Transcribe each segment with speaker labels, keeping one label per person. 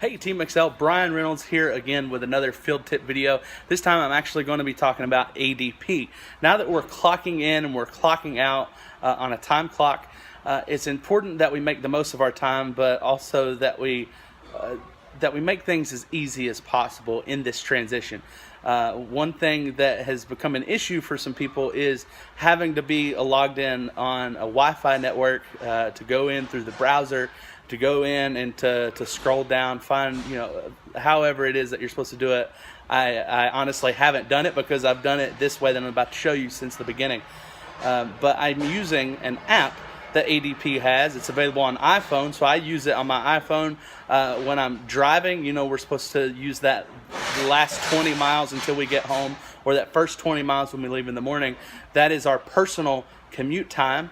Speaker 1: Hey Team Excel, Brian Reynolds here again with another field tip video. This time I'm actually going to be talking about ADP. Now that we're clocking in and we're clocking out on a time clock, it's important that we make the most of our time, but also that we make things as easy as possible in this transition. One thing that has become an issue for some people is having to be logged in on a Wi-Fi network to go in through the browser, to go in and to scroll down, find, however it is that you're supposed to do it. I honestly haven't done it because I've done it this way that I'm about to show you since the beginning. But I'm using an app that ADP has. It's available on iPhone, so I use it on my iPhone when I'm driving. We're supposed to use that last 20 miles until we get home, or that first 20 miles when we leave in the morning. That is our personal commute time.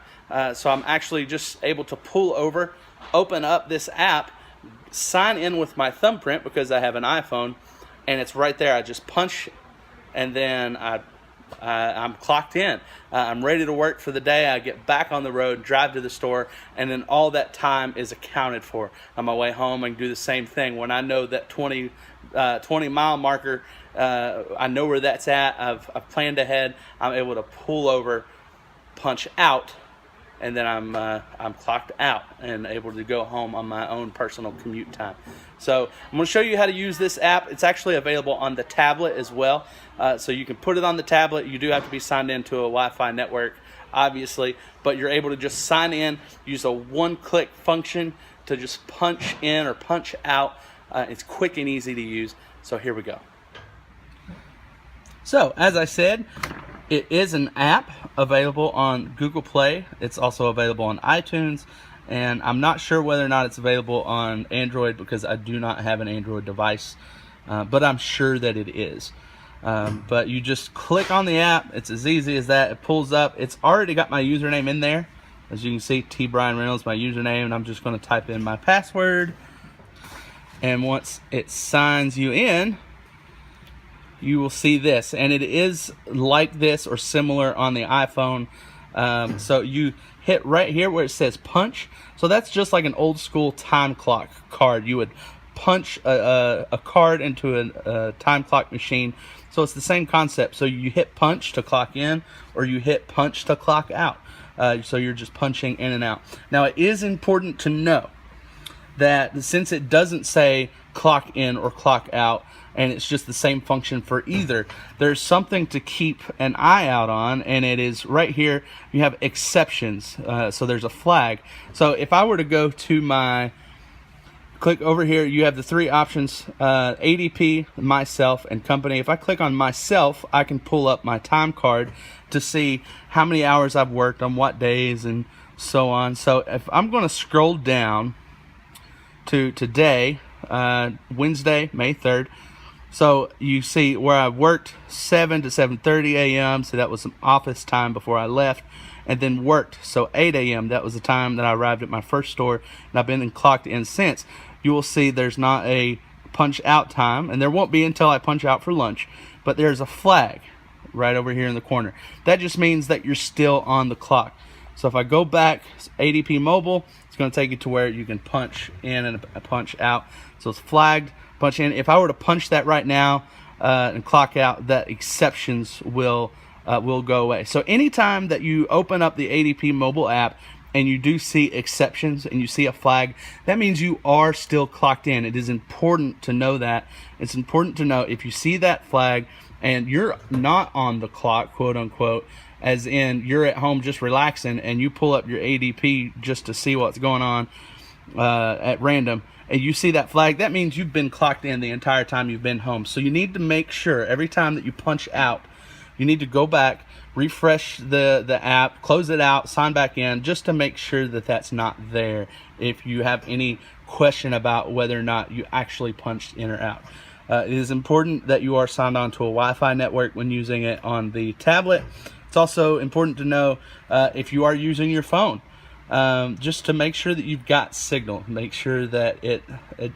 Speaker 1: So I'm actually just able to pull over, open up this app, sign in with my thumbprint because I have an iPhone, and it's right there. I just punch, and then I'm clocked in. I'm ready to work for the day. I get back on the road, drive to the store, and then all that time is accounted for. On my way home, I can do the same thing. When I know that 20 mile marker, I know where that's at. I've planned ahead. I'm able to pull over, punch out, and then I'm clocked out and able to go home on my own personal commute time. So I'm going to show you how to use this app. It's actually available on the tablet as well. So you can put it on the tablet. You do have to be signed into a Wi-Fi network, obviously, but you're able to just sign in, use a one-click function to just punch in or punch out. It's quick and easy to use. So here we go. So as I said, it is an app available on Google Play. It's also available on iTunes, and I'm not sure whether or not it's available on Android because I do not have an Android device, but I'm sure that it is. But you just click on the app. It's as easy as that. It pulls up. It's already got my username in there. As you can see, T. Brian Reynolds, my username, and I'm just going to type in my password. And once it signs you in, you will see this, and it is like this or similar on the iPhone. So you hit right here where it says punch. So that's just like an old school time clock card. You would punch a card into a time clock machine. So it's the same concept. So you hit punch to clock in, or you hit punch to clock out. So you're just punching in and out. Now it is important to know that since it doesn't say clock in or clock out, and it's just the same function for either, there's something to keep an eye out on, and it is right here. You have exceptions. So there's a flag. So if I were to go to click over here, you have the three options, ADP, myself, and company. If I click on myself, I can pull up my time card to see how many hours I've worked on what days and so on. So if I'm going to scroll down to today, Wednesday, May 3rd, so you see where I worked 7 to 7:30 a.m. So that was some office time before I left, and then worked. So 8 a.m. that was the time that I arrived at my first store, and I've been clocked in since. You will see there's not a punch out time, and there won't be until I punch out for lunch. But there's a flag right over here in the corner. That just means that you're still on the clock. So if I go back, ADP mobile, it's going to take you to where you can punch in and punch out. So it's flagged. Punch in. If I were to punch that right now and clock out, that exceptions will go away. So anytime that you open up the ADP mobile app and you do see exceptions and you see a flag, that means you are still clocked in. It is important to know that. It's important to know if you see that flag and you're not on the clock, quote unquote, as in you're at home just relaxing, and you pull up your ADP just to see what's going on at random, and you see that flag, that means you've been clocked in the entire time you've been home. So you need to make sure every time that you punch out, you need to go back, refresh the app, close it out, sign back in, just to make sure that that's not there if you have any question about whether or not you actually punched in or out. It is important that you are signed on to a Wi-Fi network when using it on the tablet. It's also important to know if you are using your phone, just to make sure that you've got signal. Make sure that it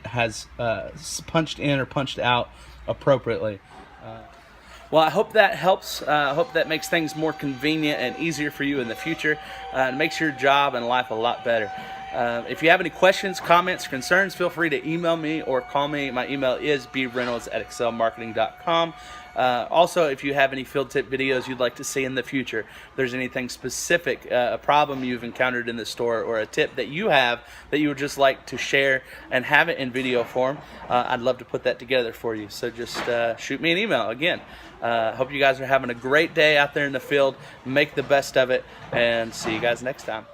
Speaker 1: has punched in or punched out appropriately. Well, I hope that helps. I hope that makes things more convenient and easier for you in the future. It makes your job and life a lot better. If you have any questions, comments, concerns, feel free to email me or call me. My email is breynolds@excelmarketing.com. Also, if you have any field tip videos you'd like to see in the future, if there's anything specific, a problem you've encountered in the store, or a tip that you have that you would just like to share and have it in video form, I'd love to put that together for you. So just shoot me an email. Again, hope you guys are having a great day out there in the field. Make the best of it, and see you guys next time.